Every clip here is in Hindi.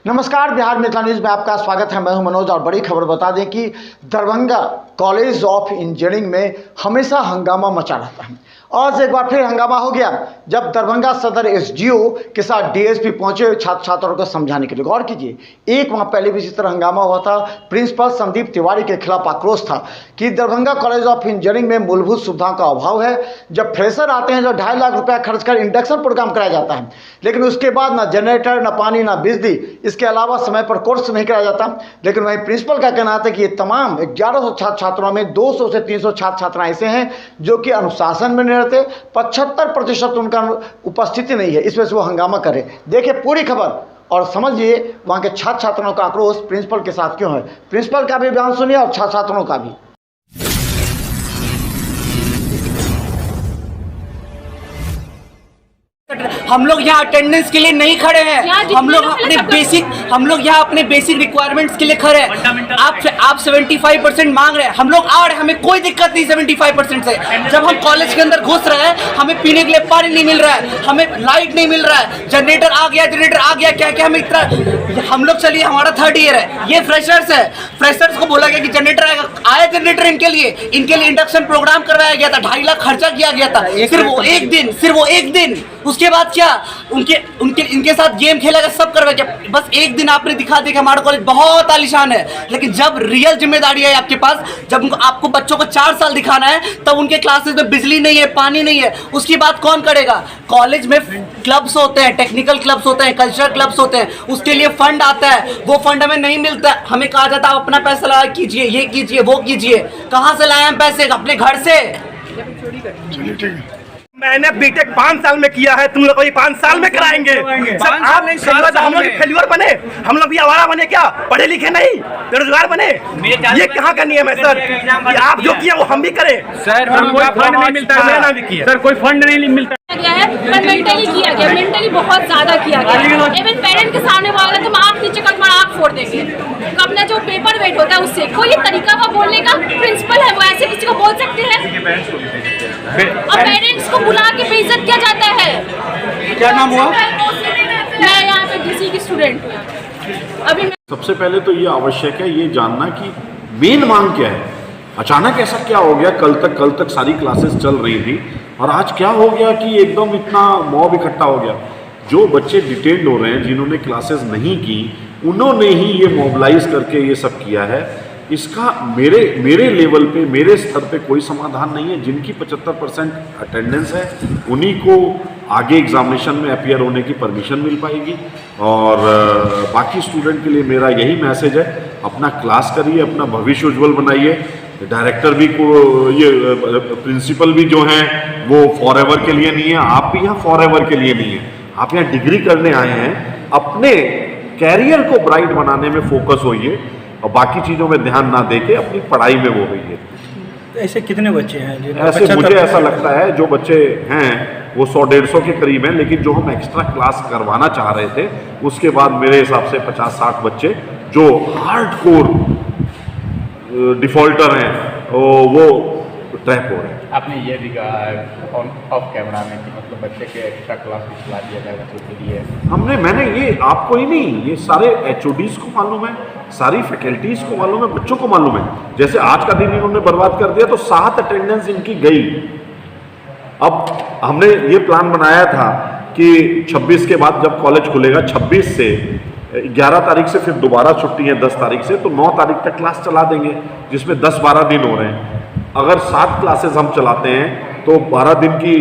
नमस्कार, बिहार मिथिला न्यूज़ में आपका स्वागत है। मैं हूं मनोज और बड़ी खबर बता दें कि दरभंगा कॉलेज ऑफ इंजीनियरिंग में हमेशा हंगामा मचा रहता है। आज एक बार फिर हंगामा हो गया जब दरभंगा सदर एसडीओ के साथ डीएसपी पहुंचे छात्र छात्राओं को समझाने के लिए। गौर कीजिए, एक वहां पहले भी इसी तरह हंगामा हुआ था। प्रिंसिपल संदीप तिवारी के खिलाफ आक्रोश था कि दरभंगा कॉलेज ऑफ इंजीनियरिंग में मूलभूत सुविधाओं का अभाव है। जब फ्रेशर आते हैं जो 2.5 लाख रुपया खर्च कर इंडक्शन प्रोग्राम कराया जाता है, लेकिन उसके बाद ना जनरेटर, ना पानी, ना बिजली, इसके अलावा समय पर कोर्स नहीं कराया जाता। लेकिन वहीं प्रिंसिपल का कहना था कि ये तमाम 1100 छात्र छात्राओं में 200 से 300 छात्र छात्राएं ऐसे हैं जो कि अनुशासन में नहीं रहते। 75% उनका उपस्थिति नहीं है, इसमें से वो हंगामा करे। देखिए पूरी खबर और समझिए वहाँ के छात्र छात्राओं का आक्रोश प्रिंसिपल के साथ क्यों है। प्रिंसिपल का भी बयान सुनिए और छात्र छात्राओं का भी। हम लोग यहाँ अटेंडेंस के लिए नहीं खड़े हैं। हम लोग यहाँ अपने बेसिक रिक्वायरमेंट्स के लिए खड़े हैं। आप 75% मांग रहे हैं, हम लोग आ रहे हैं, हमें कोई दिक्कत नहीं 75% से। जब हम कॉलेज के अंदर घुस रहे हैं, हमें पीने के लिए पानी नहीं मिल रहा है, हमें लाइट नहीं मिल रहा है, जनरेटर आ गया, क्या हमें इतना। हम लोग चलिए हमारा 3rd ईयर है, ये फ्रेशर्स है। फ्रेशर्स को बोला गया कि जनरेटर आया जनरेटर इनके लिए इंडक्शन प्रोग्राम करवाया गया था, 2.5 लाख खर्चा किया गया था। सिर्फ वो एक दिन उसके बाद क्या इनके साथ गेम खेला गया, सब करवाया गया। बस एक दिन आपने दिखा दिया कि हमारा कॉलेज बहुत आलीशान है, लेकिन जब रियल जिम्मेदारी है आपके पास, जब आपको बच्चों को 4 साल दिखाना है, तब उनके क्लासेस में बिजली नहीं है, पानी नहीं है, उसकी बात कौन करेगा। कॉलेज में क्लब्स होते हैं, टेक्निकल क्लब्स होते हैं, कल्चरल क्लब्स होते हैं, उसके लिए फंड आता है, वो फंड हमें नहीं मिलता। हमें कहा जाता है आप अपना पैसा लगा कीजिए, ये कीजिए, वो कीजिए। कहाँ से लाए हम पैसे? अपने घर से। चलिए ठीक है। मैंने बीटेक 5 साल में किया है, तुम लोग को 5 साल में कराएंगे। सर आप नहीं, हम लोग फेल्यूर बने, हम लोग भी आवारा बने क्या? पढ़े लिखे नहीं, बेरोजगार बने? ये कहाँ का नियम है सर कि आप जो किया वो हम भी करें? सर कोई फंड नहीं मिलता है, मैंने भी किया। सर कोई फंड नहीं मिलता गया है, पर मेंटली किया गया, मेंटली बहुत ज्यादा किया गया। इवन पेरेंट के सामने बोला तो हम आँख नीचे कर आँख फोड़ देंगे। अपना जो पेपर वेट होता है उससे कोई ये तरीका का बोलने का, प्रिंसिपल है वो ऐसे किसी को बोल सकते हैं? और पेरेंट्स को बुला के बेइज्जत किया जाता है। क्या नाम हुआ? मैं यहाँ पे डीसी की स्टूडेंट हूँ। अभी सबसे पहले तो ये आवश्यक है ये जानना कि मेन मांग क्या है। अचानक ऐसा क्या हो गया? कल तक सारी क्लासेस चल रही थी और आज क्या हो गया कि एकदम इतना मॉब इकट्ठा हो गया। जो बच्चे डिटेन्ड हो रहे हैं, जिन्होंने क्लासेस नहीं की, उन्होंने ही ये मोबिलाइज करके ये सब किया है। इसका मेरे लेवल पे, मेरे स्तर पे कोई समाधान नहीं है। जिनकी 75% अटेंडेंस है उन्हीं को आगे एग्जामिनेशन में अपीयर होने की परमिशन मिल पाएगी। और बाकी स्टूडेंट के लिए मेरा यही मैसेज है, अपना क्लास करिए, अपना भविष्य उज्ज्वल बनाइए। डायरेक्टर भी को, ये प्रिंसिपल भी जो हैं वो फॉरएवर के लिए नहीं है, आप भी यहाँ फॉरएवर के लिए नहीं है। आप यहाँ डिग्री करने आए हैं, अपने कैरियर को ब्राइट बनाने में फोकस होइए और बाकी चीज़ों में ध्यान ना देके अपनी पढ़ाई में वो होइए। ऐसे कितने बच्चे हैं? ऐसे मुझे ऐसा लगता है जो बच्चे हैं वो 100-150 के करीब हैं, लेकिन जो हम एक्स्ट्रा क्लास करवाना चाह रहे थे उसके बाद मेरे हिसाब से 50-60 बच्चे जो हार्डकोर डिफॉल्टर हैं वो ट्रैप हो रहे हैं। आपने ये भी कहा है ऑफ कैमरा में कि मतलब बच्चे के एक्स्ट्रा क्लास भी चला दिया जाएगा बच्चों के लिए। मैंने ये आपको ही नहीं, ये सारे HODs को मालूम है, सारी फैकल्टीज़ को मालूम है, बच्चों को मालूम है। जैसे आज का दिन इन्होंने बर्बाद कर दिया तो 7 अटेंडेंस इनकी गई। अब हमने ये प्लान बनाया था कि 26 के बाद जब कॉलेज खुलेगा, 26 से 11 तारीख से फिर दोबारा छुट्टी है 10 तारीख से, तो 9 तारीख तक क्लास चला देंगे, जिसमें 10-12 दिन हो रहे हैं। अगर 7 क्लासेस हम चलाते हैं तो 12 दिन की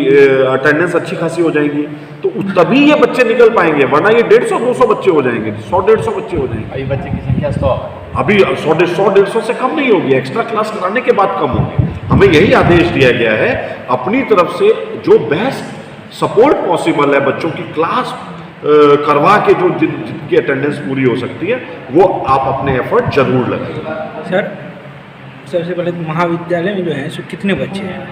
अटेंडेंस अच्छी खासी हो जाएगी, तो तभी ये बच्चे निकल पाएंगे, वरना ये 150-200 बच्चे हो जाएंगे, 100-150 बच्चे हो जाएंगे। अभी बच्चे की संख्या 100 अभी 100-150 से कम नहीं होगी, एक्स्ट्रा क्लास कराने के बाद कम होगी। हमें यही आदेश दिया गया है, अपनी तरफ से जो बेस्ट सपोर्ट पॉसिबल है बच्चों की क्लास करवा के जो जिनकी अटेंडेंस पूरी हो सकती है वो आप अपने एफर्ट जरूर लगाइए। सर सबसे पहले महाविद्यालय में जो है सो कितने बच्चे हैं?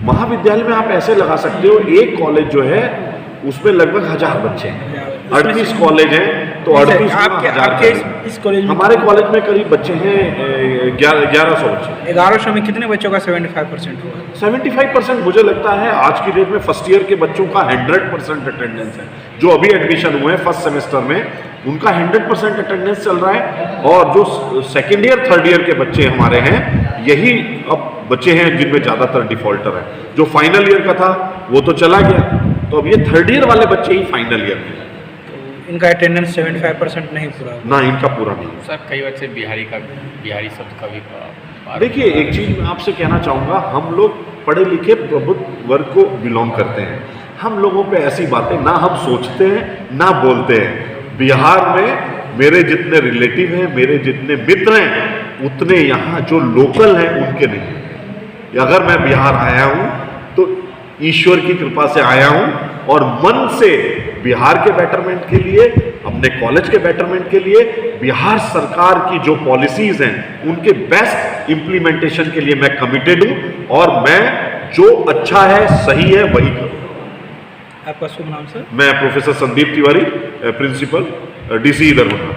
महाविद्यालय में आप ऐसे लगा सकते हो, एक कॉलेज जो है उसमें लगभग 1000 बच्चे हैं। 38 कॉलेज हैं, तो 38 आपके इस कॉलेज में हमारे कॉलेज में करीब बच्चे हैं 1100 बच्चे। 1100 में कितने बच्चों का 75% हुआ? 75% मुझे लगता है आज की डेट में फर्स्ट ईयर के बच्चों का 100% अटेंडेंस है। जो अभी एडमिशन हुए हैं फर्स्ट सेमेस्टर में, उनका 100% अटेंडेंस चल रहा है। और जो सेकेंड ईयर थर्ड ईयर के बच्चे हमारे हैं, यही अब बच्चे हैं जिनमें ज़्यादातर डिफॉल्टर है। जो फाइनल ईयर का था वो तो चला गया, तो अब ये थर्ड ईयर वाले बच्चे ही फाइनल ईयर में। इनका अटेंडेंस 75% नहीं पूरा हुआ। ना, इनका पूरा नहीं। सर कई बच्चे बिहारी शब्द का भी देखिए, एक चीज मैं आपसे कहना चाहूँगा, हम लोग पढ़े लिखे प्रबुद्ध वर्ग को बिलोंग करते हैं। हम लोगों पे ऐसी बातें ना हम सोचते हैं ना बोलते हैं। बिहार में मेरे जितने रिलेटिव हैं, मेरे जितने मित्र हैं, उतने यहाँ जो लोकल हैं उनके नहीं हैं। अगर मैं बिहार आया हूँ तो ईश्वर की कृपा से आया हूँ, और मन से बिहार के बेटरमेंट के लिए, अपने कॉलेज के बेटरमेंट के लिए, बिहार सरकार की जो पॉलिसीज हैं उनके बेस्ट इम्प्लीमेंटेशन के लिए मैं कमिटेड हूँ, और मैं जो अच्छा है सही है वही करूँ। आपका शुभ नाम सर? मैं professor Sandeep Tiwari, principal, DC Darbhanga.